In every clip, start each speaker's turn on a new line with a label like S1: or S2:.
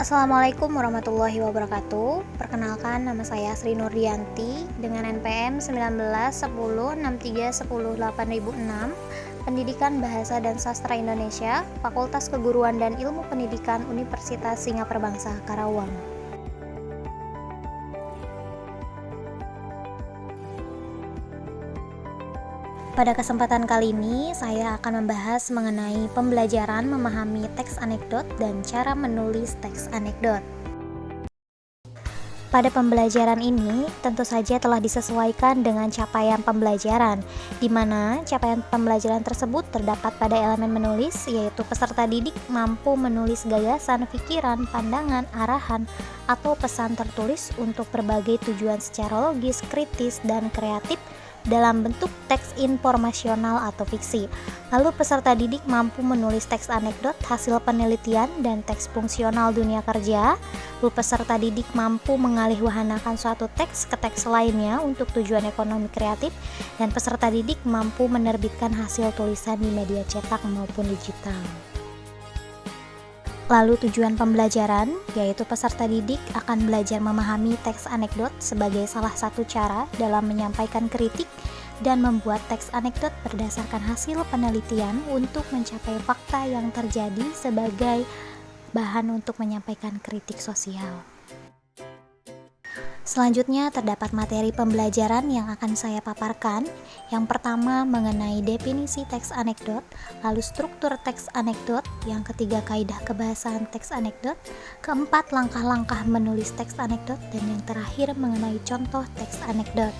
S1: Assalamualaikum warahmatullahi wabarakatuh. Perkenalkan, nama saya Sri Nurdianti dengan NPM 191063108006, Pendidikan Bahasa dan Sastra Indonesia, Fakultas Keguruan dan Ilmu Pendidikan Universitas Singaperbangsa Karawang. Pada kesempatan kali ini, saya akan membahas mengenai pembelajaran memahami teks anekdot dan cara menulis teks anekdot. Pada pembelajaran ini, tentu saja telah disesuaikan dengan capaian pembelajaran, di mana capaian pembelajaran tersebut terdapat pada elemen menulis, yaitu peserta didik mampu menulis gagasan, pikiran, pandangan, arahan, atau pesan tertulis untuk berbagai tujuan secara logis, kritis, dan kreatif dalam bentuk teks informasional atau fiksi. Lalu peserta didik mampu menulis teks anekdot hasil penelitian dan teks fungsional dunia kerja. Lalu peserta didik mampu mengalihwahanakan suatu teks ke teks lainnya untuk tujuan ekonomi kreatif, dan peserta didik mampu menerbitkan hasil tulisan di media cetak maupun digital. Lalu tujuan pembelajaran, yaitu peserta didik akan belajar memahami teks anekdot sebagai salah satu cara dalam menyampaikan kritik dan membuat teks anekdot berdasarkan hasil penelitian untuk mencapai fakta yang terjadi sebagai bahan untuk menyampaikan kritik sosial. Selanjutnya terdapat materi pembelajaran yang akan saya paparkan. Yang pertama mengenai definisi teks anekdot, lalu struktur teks anekdot, yang ketiga kaidah kebahasaan teks anekdot, keempat langkah-langkah menulis teks anekdot, dan yang terakhir mengenai contoh teks anekdot.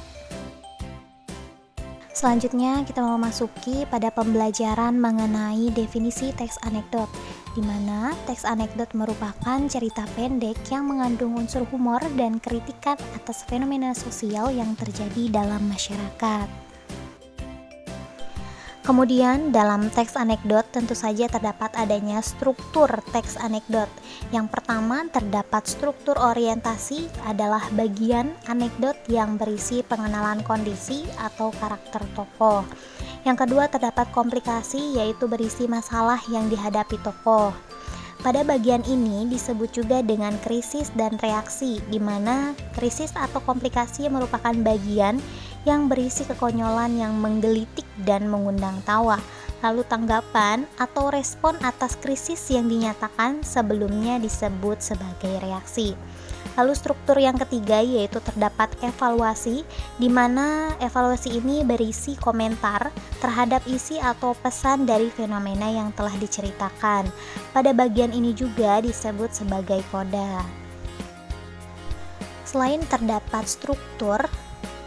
S1: Selanjutnya kita memasuki pada pembelajaran mengenai definisi teks anekdot, di mana teks anekdot merupakan cerita pendek yang mengandung unsur humor dan kritikan atas fenomena sosial yang terjadi dalam masyarakat. Kemudian dalam teks anekdot tentu saja terdapat adanya struktur teks anekdot. Yang pertama terdapat struktur orientasi, adalah bagian anekdot yang berisi pengenalan kondisi atau karakter tokoh. Yang kedua terdapat komplikasi, yaitu berisi masalah yang dihadapi tokoh. Pada bagian ini disebut juga dengan krisis dan reaksi, di mana krisis atau komplikasi merupakan bagian yang berisi kekonyolan yang menggelitik dan mengundang tawa. Lalu tanggapan atau respon atas krisis yang dinyatakan sebelumnya disebut sebagai reaksi. Lalu struktur yang ketiga yaitu terdapat evaluasi, di mana evaluasi ini berisi komentar terhadap isi atau pesan dari fenomena yang telah diceritakan. Pada bagian ini juga disebut sebagai koda. Selain terdapat struktur,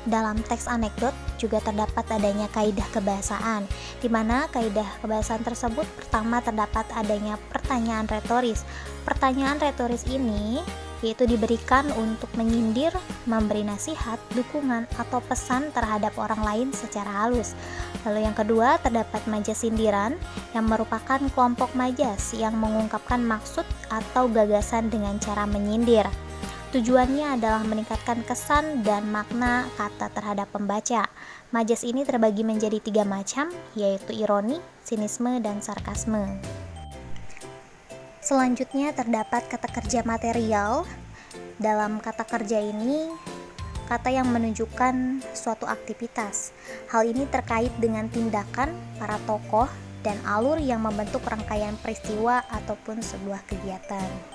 S1: dalam teks anekdot juga terdapat adanya kaidah kebahasaan, di mana kaidah kebahasaan tersebut pertama terdapat adanya pertanyaan retoris. Pertanyaan retoris ini yaitu diberikan untuk menyindir, memberi nasihat, dukungan, atau pesan terhadap orang lain secara halus. Lalu yang kedua terdapat majas sindiran, yang merupakan kelompok majas yang mengungkapkan maksud atau gagasan dengan cara menyindir. Tujuannya adalah meningkatkan kesan dan makna kata terhadap pembaca. Majas ini terbagi menjadi 3 macam, yaitu ironi, sinisme, dan sarkasme. Selanjutnya terdapat kata kerja material. Dalam kata kerja ini, kata yang menunjukkan suatu aktivitas. Hal ini terkait dengan tindakan para tokoh dan alur yang membentuk rangkaian peristiwa ataupun sebuah kegiatan.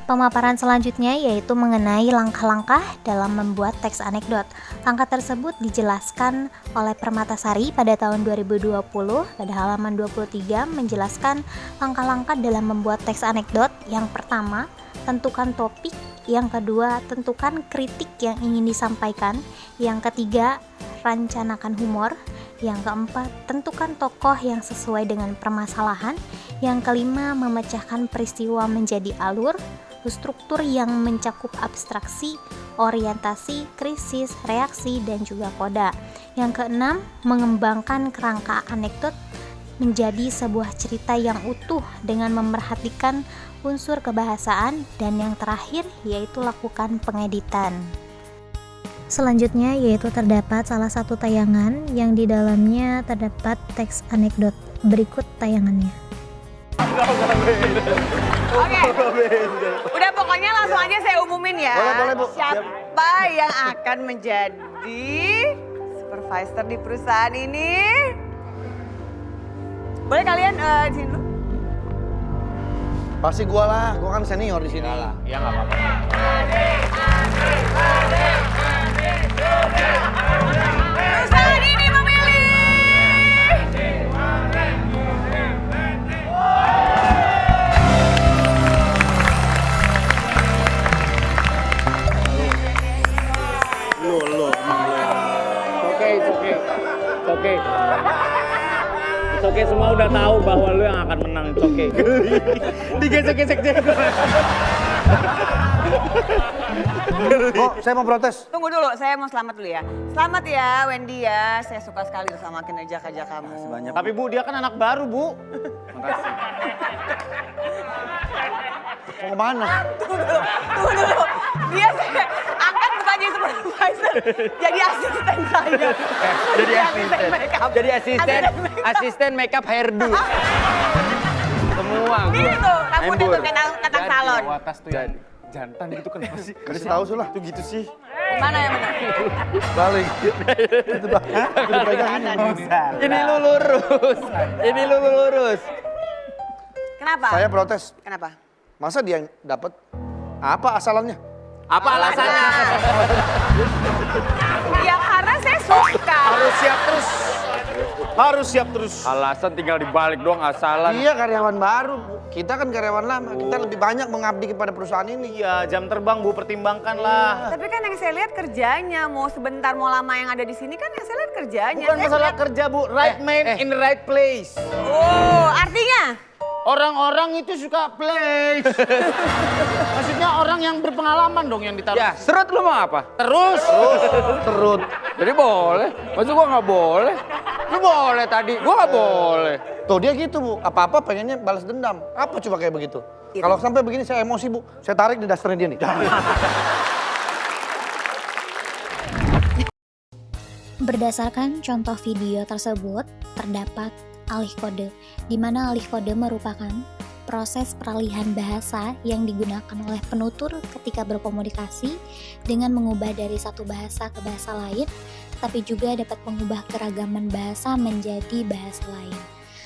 S1: Pemaparan selanjutnya yaitu mengenai langkah-langkah dalam membuat teks anekdot. Langkah tersebut dijelaskan oleh Permatasari pada tahun 2020 pada halaman 23, menjelaskan langkah-langkah dalam membuat teks anekdot. Yang pertama, tentukan topik. Yang kedua, tentukan kritik yang ingin disampaikan. Yang ketiga, rencanakan humor. Yang keempat, tentukan tokoh yang sesuai dengan permasalahan. Yang kelima, memecahkan peristiwa menjadi alur. Struktur yang mencakup abstraksi, orientasi, krisis, reaksi, dan juga koda. Yang keenam, mengembangkan kerangka anekdot menjadi sebuah cerita yang utuh dengan memerhatikan unsur kebahasaan. Dan yang terakhir yaitu lakukan pengeditan. Selanjutnya yaitu terdapat salah satu tayangan yang di dalamnya terdapat teks anekdot. Berikut tayangannya.
S2: Oke. Udah pokoknya langsung aja saya umumin ya.
S3: Boleh, Bu.
S2: Siapa yang akan menjadi supervisor di perusahaan ini? Boleh kalian di sini dulu?
S3: Pasti gua lah, gua kan senior di sini.
S4: Iya nggak apa-apa.
S2: Perusahaan ini memilih.
S4: Lu. Oke. It's okay, semua udah tahu bahwa lu yang akan menang. It's okay. Digesek-gesek dia.
S3: Oh, saya mau protes.
S2: Tunggu dulu, saya mau selamat dulu ya. Selamat ya Wendy ya, saya suka sekali sama kinerja kerja kamu.
S4: Tapi Bu, dia kan anak baru, Bu. Makasih.
S3: Mau kemana?
S2: Tunggu dulu. Dia saya angkat bukan jadi supervisor, jadi asisten saya.
S5: Jadi asisten.
S2: makeup.
S5: Jadi asisten makeup hairdo. Semua
S2: Ini
S5: gua.
S2: tuh, rambutnya tuh
S5: Embur.
S2: kayak salon.
S4: Watas tuh yang jantan gitu kenapa sih?
S3: Kasih tahu sulah.
S4: Tuh gitu sih.
S2: Mana yang benar?
S3: Balik. Itu bah. Udah pegang ini.
S5: Ini lu lurus. Ini lu lurus.
S2: Kenapa?
S3: Saya protes.
S2: Kenapa?
S3: Masa dia yang dapat? Apa asalannya?
S5: Apa alasannya?
S2: Ya karena saya suka.
S4: Harus siap terus.
S5: Alasan tinggal dibalik doang asalan.
S3: Dia karyawan baru. Kita kan karyawan lama. Kita lebih banyak mengabdi kepada perusahaan ini.
S4: Iya, jam terbang Bu, pertimbangkanlah.
S2: Tapi kan yang saya lihat kerjanya, mau sebentar mau lama yang ada di sini kan yang saya lihat kerjanya.
S4: Bukan
S2: Saya
S4: masalah
S2: lihat-
S4: kerja Bu, right man in the right place.
S2: Oh, artinya?
S4: Orang-orang itu suka place. Maksudnya orang yang berpengalaman dong yang ditaruh.
S5: Ya, serut lu mau apa?
S4: Terus.
S3: Terus.
S5: Jadi boleh. Maksud gua nggak boleh. Lu boleh tadi, gua nggak boleh.
S3: Tuh dia gitu Bu. Apa-apa pengennya balas dendam. Apa coba kayak begitu? Kalau sampai begini saya emosi Bu. Saya tarik di dasternya dia nih.
S1: Berdasarkan contoh video tersebut, terdapat alih kode, di mana alih kode merupakan proses peralihan bahasa yang digunakan oleh penutur ketika berkomunikasi dengan mengubah dari satu bahasa ke bahasa lain, tapi juga dapat mengubah keragaman bahasa menjadi bahasa lain.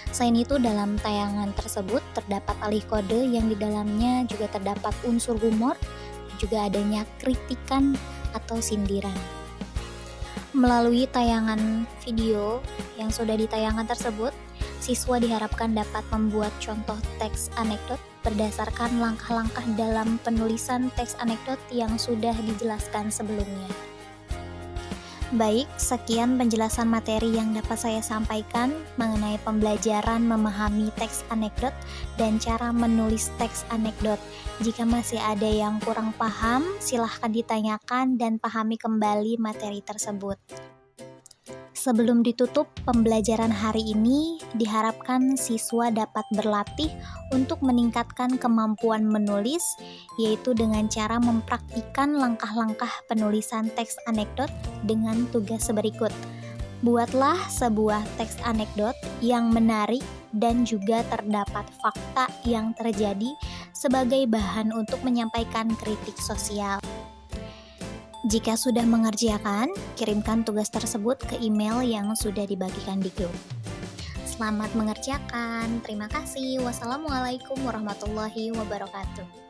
S1: Selain itu, dalam tayangan tersebut terdapat alih kode yang di dalamnya juga terdapat unsur humor, juga adanya kritikan atau sindiran. Melalui tayangan video yang sudah ditayangkan tersebut, siswa diharapkan dapat membuat contoh teks anekdot berdasarkan langkah-langkah dalam penulisan teks anekdot yang sudah dijelaskan sebelumnya. Baik, sekian penjelasan materi yang dapat saya sampaikan mengenai pembelajaran memahami teks anekdot dan cara menulis teks anekdot. Jika masih ada yang kurang paham, silahkan ditanyakan dan pahami kembali materi tersebut. Sebelum ditutup pembelajaran hari ini, diharapkan siswa dapat berlatih untuk meningkatkan kemampuan menulis, yaitu dengan cara mempraktikkan langkah-langkah penulisan teks anekdot dengan tugas berikut. Buatlah sebuah teks anekdot yang menarik dan juga terdapat fakta yang terjadi sebagai bahan untuk menyampaikan kritik sosial. Jika sudah mengerjakan, kirimkan tugas tersebut ke email yang sudah dibagikan di grup. Selamat mengerjakan. Terima kasih. Wassalamualaikum warahmatullahi wabarakatuh.